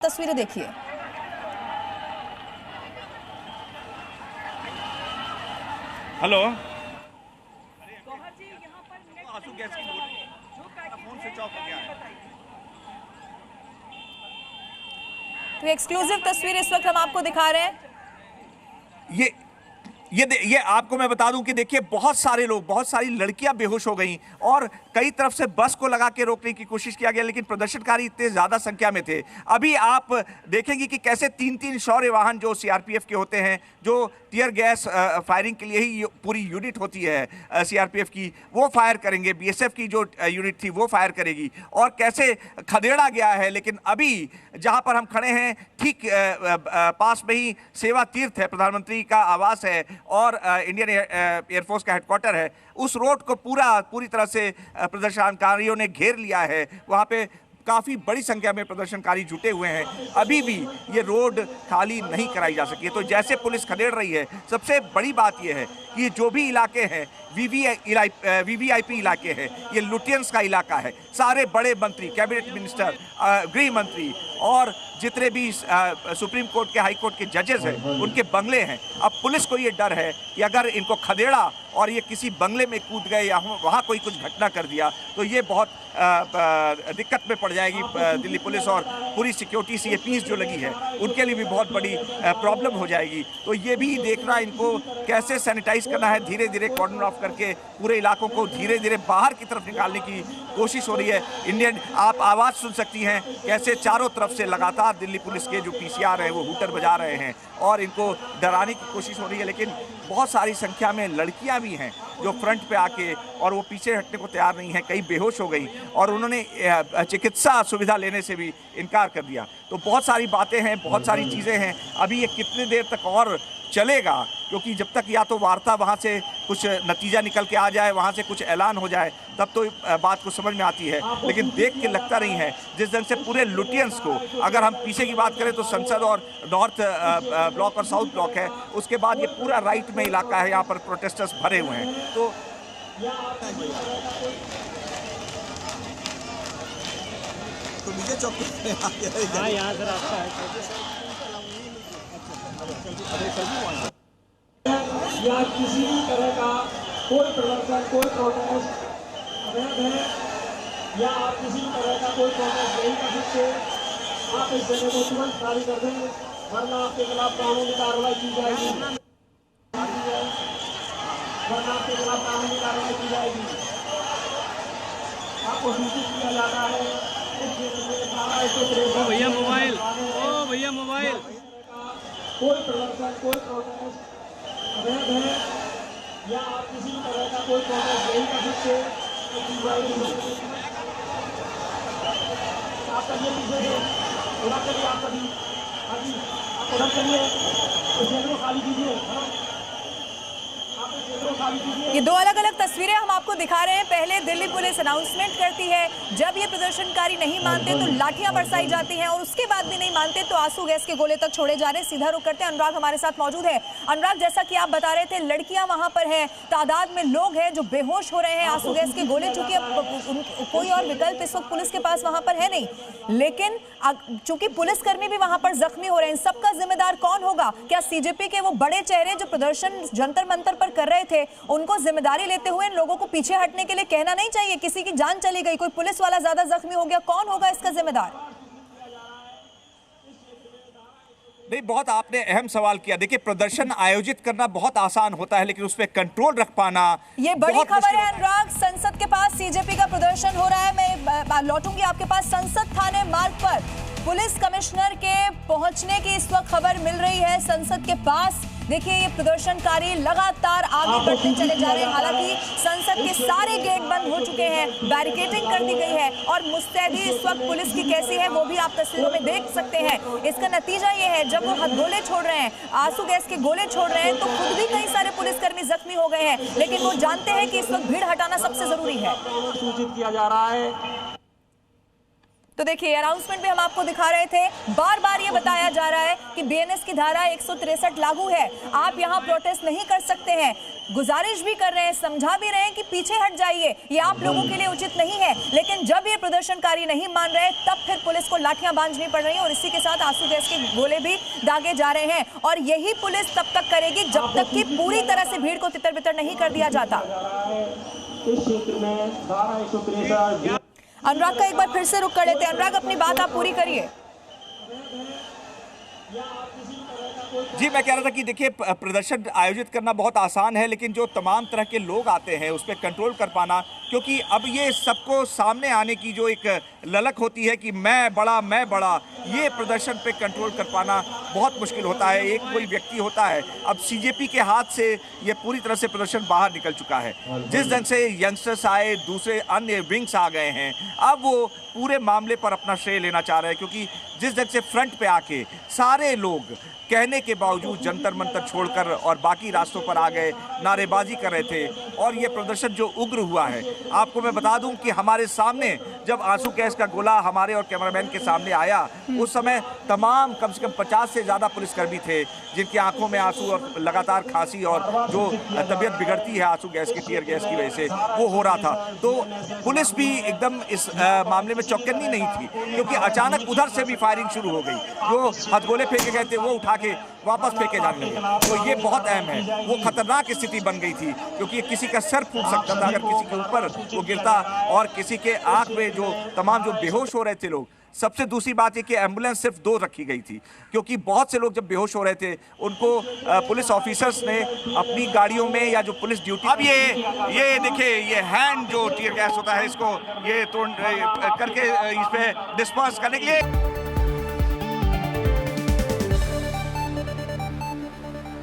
तस्वीरें देखिए। हेलो, आंसू गैस की फोन स्विच ऑफ हो गया है। तो एक्सक्लूसिव तस्वीर इस वक्त हम आपको दिखा रहे हैं। ये आपको मैं बता दूं कि देखिए बहुत सारे लोग, बहुत सारी लड़कियां बेहोश हो गई और कई तरफ से बस को लगा के रोकने की कोशिश किया गया, लेकिन प्रदर्शनकारी इतने ज्यादा संख्या में थे। अभी आप देखेंगे कि कैसे तीन शौर्य वाहन जो सीआरपीएफ के होते हैं, जो टियर गैस फायरिंग के लिए ही पूरी यूनिट होती है सीआरपीएफ की, वो फायर करेंगे। बीएसएफ की जो यूनिट थी वो फायर करेगी और कैसे खदेड़ा गया है। लेकिन अभी जहां पर हम खड़े हैं ठीक पास में ही सेवा तीर्थ है, प्रधानमंत्री का आवास है और इंडियन एयरफोर्स का हेडक्वार्टर है। उस रोड को पूरी तरह से प्रदर्शनकारियों ने घेर लिया है। वहाँ पे काफ़ी बड़ी संख्या में प्रदर्शनकारी जुटे हुए हैं। अभी भी ये रोड खाली नहीं कराई जा सकी है। तो जैसे पुलिस खदेड़ रही है, सबसे बड़ी बात यह है कि जो भी इलाके हैं वीवीआईपी इलाके हैं, ये लुटियंस का इलाका है। सारे बड़े मंत्री, कैबिनेट मिनिस्टर, गृह मंत्री और जितने भी सुप्रीम कोर्ट के, हाई कोर्ट के जजेस हैं, उनके बंगले हैं। अब पुलिस को ये डर है कि अगर इनको खदेड़ा और ये किसी बंगले में कूद गए या वहाँ कोई कुछ घटना कर दिया तो ये बहुत दिक्कत में पड़ जाएगी दिल्ली पुलिस और पूरी सिक्योरिटी सीएपीज जो लगी है उनके लिए भी बहुत बड़ी प्रॉब्लम हो जाएगी। तो ये भी देखना इनको कैसे सैनिटाइज करना है, धीरे धीरे कॉर्डन ऑफ करके पूरे इलाकों को धीरे धीरे बाहर की तरफ निकालने की कोशिश हो रही है। इंडियन, आप आवाज़ सुन सकती हैं कैसे चारों तरफ से लगातार दिल्ली पुलिस के जो पीसीआर हैं वो हूटर बजा रहे हैं और इनको डराने की कोशिश हो रही है। लेकिन बहुत सारी संख्या में लड़कियां भी हैं जो फ्रंट पे आके, और वो पीछे हटने को तैयार नहीं है। कई बेहोश हो गई और उन्होंने चिकित्सा सुविधा लेने से भी इनकार कर दिया। तो बहुत सारी बातें हैं, बहुत सारी चीज़ें हैं। अभी ये कितनी देर तक और चलेगा, क्योंकि जब तक या तो वार्ता वहाँ से कुछ नतीजा निकल के आ जाए, वहाँ से कुछ ऐलान हो जाए, तब तो बात को समझ में आती है। लेकिन देख के लगता नहीं है जिस ढंग से पूरे लुटियंस को, अगर हम पीछे की बात करें तो संसद और नॉर्थ ब्लॉक और साउथ ब्लॉक है, उसके बाद ये पूरा राइट में इलाका है, यहाँ पर प्रोटेस्टर्स भरे हुए हैं। तो विजय चौक यहाँ से रास्ता है या किसी भी तरह का कोई प्रदर्शन, कोई प्रोटेस्ट अवैध है या आप किसी भी तरह का कोई प्रोटेस्ट नहीं कर सकते। आप इस जगह को तुरंत खाली कर दें, वरना आपके खिलाफ कानूनी कार्रवाई की जाएगी। वरना आपके खिलाफ कानूनी कार्रवाई की जाएगी। आपको सूचित किया जाता है भैया मोबाइल, ओ भैया मोबाइल। कोई प्रदर्शन, कोई प्रोटेस्ट अवैध है या आप किसी भी तरह का कोई प्रोटेस्ट नहीं कर सकते। आप करिए पीछे से, उधर चलिए, आप कभी हाँ जी, आप उधर चलिए, इस जगह को खाली कीजिए। ये दो अलग अलग तस्वीरें हम आपको दिखा रहे हैं। पहले दिल्ली पुलिस अनाउंसमेंट करती है, जब ये प्रदर्शनकारी नहीं मानते तो लाठियां बरसाई जाती हैं और उसके बाद भी नहीं मानते तो आंसू गैस के गोले तक छोड़े जा रहे हैं। सीधा रुख करते हैं, अनुराग हमारे साथ मौजूद है। अनुराग, जैसा कि आप बता रहे थे, लड़कियां वहां पर हैं, तादाद में लोग हैं जो बेहोश हो रहे हैं आंसू गैस के गोले, चूंकि अब कोई और विकल्प इस वक्त पुलिस के पास वहां पर है नहीं। लेकिन चूंकि पुलिसकर्मी भी वहां पर जख्मी हो रहे हैं, सबका जिम्मेदार कौन होगा? क्या सीजेपी के वो बड़े चेहरे जो प्रदर्शन जंतर मंतर पर कर रहे थे, उनको जिम्मेदारी लेते हुए इन लोगों को पीछे हटने के लिए कहना नहीं चाहिए? किसी की जान चली गई, कोई पुलिस वाला ज्यादा जख्मी हो गया, कौन होगा इसका जिम्मेदार? नहीं, बहुत आपने अहम सवाल किया। देखिए, प्रदर्शन आयोजित करना बहुत आसान होता है, लेकिन उस पर कंट्रोल रख पाना, ये बड़ी खबर है अनुराग। संसद के पास सीजेपी का प्रदर्शन हो रहा है। मैं लौटूंगी आपके पास। संसद थाने मार्ग पर पुलिस कमिश्नर के पहुंचने की इस वक्त खबर मिल रही है। संसद के पास देखिए, ये प्रदर्शनकारी लगातार आगे बढ़ते चले जा रहे हैं। हालांकि संसद के सारे गेट बंद हो चुके हैं, बैरिकेडिंग कर दी गई है और मुस्तैदी इस वक्त पुलिस की कैसी है वो भी आप तस्वीरों में देख सकते हैं। इसका नतीजा ये है, जब वो गोले छोड़ रहे हैं, आंसू गैस के गोले छोड़ रहे हैं, तो खुद भी कई सारे पुलिसकर्मी जख्मी हो गए हैं। लेकिन वो जानते हैं कि इस वक्त भीड़ हटाना सबसे जरूरी है। सूचित किया जा रहा है। तो देखिए अनाउंसमेंट में हम आपको दिखा रहे थे, बार बार ये बताया जा रहा है कि बीएनएस की धारा 163 लागू है, आप यहाँ प्रोटेस्ट नहीं कर सकते हैं। गुजारिश भी कर रहे हैं, समझा भी रहे हैं कि पीछे हट जाइए, ये आप लोगों के लिए उचित नहीं है। लेकिन जब ये प्रदर्शनकारी नहीं मान रहे तब फिर पुलिस को लाठियां बांधनी पड़ रही हैं और इसी के साथ आंसू गैस के गोले भी दागे जा रहे हैं। और यही पुलिस तब तक करेगी जब तक कि पूरी तरह से भीड़ को तितर बितर नहीं कर दिया जाता। इस क्षेत्र में धारा 163 अनुराग का एक बार फिर से रुक कर लेते हैं। अनुराग, अपनी बात आप पूरी करिए। जी, मैं कह रहा था कि देखिए प्रदर्शन आयोजित करना बहुत आसान है, लेकिन जो तमाम तरह के लोग आते हैं उस पर कंट्रोल कर पाना, क्योंकि अब ये सबको सामने आने की जो एक ललक होती है कि मैं बड़ा, ये प्रदर्शन पे कंट्रोल कर पाना बहुत मुश्किल होता है। एक कोई व्यक्ति होता है, अब सीजेपी के हाथ से ये पूरी तरह से प्रदर्शन बाहर निकल चुका है। जिस ढंग से यंगस्टर्स आए, दूसरे अन्य विंग्स आ गए हैं, अब वो पूरे मामले पर अपना श्रेय लेना चाह रहे हैं, क्योंकि जिस ढंग से फ्रंट पे आके सारे लोग कहने के बावजूद जंतर मंतर छोड़कर और बाकी रास्तों पर आ गए, नारेबाजी कर रहे थे, और ये प्रदर्शन जो उग्र हुआ है, आपको मैं बता दूं कि हमारे सामने जब आंसू गैस का गोला हमारे और कैमरामैन के सामने आया, उस समय तमाम कम से कम 50 से ज़्यादा पुलिसकर्मी थे जिनकी आंखों में आंसू और लगातार खांसी और जो तबीयत बिगड़ती है आंसू गैस की, टीयर गैस की वजह से, वो हो रहा था। तो पुलिस भी एकदम इस मामले में चौकन्नी नहीं थी, क्योंकि अचानक उधर से भी फायरिंग शुरू हो गई। जो हथगोले फेंके गए थे वो उठा के वापस फेंके जाने लगे। तो ये बहुत अहम है, वो खतरनाक स्थिति बन गई थी, क्योंकि किसी का सर फूट सकता था अगर किसी के ऊपर वो गिरता, और किसी के आंख में जो तमाम जो बेहोश हो रहे थे लोग। सबसे दूसरी बात ये कि एम्बुलेंस सिर्फ 2 रखी गई थी, क्योंकि बहुत से लोग जब बेहोश हो रहे थे उनको पुलिस ऑफिसर्स ने अपनी गाड़ियों में या जो पुलिस ड्यूटी, अब ये देखिए ये हैंड जो टीयर गैस होता है इसको ये तोड़ करके इस पे डिस्पर्स करने के लिए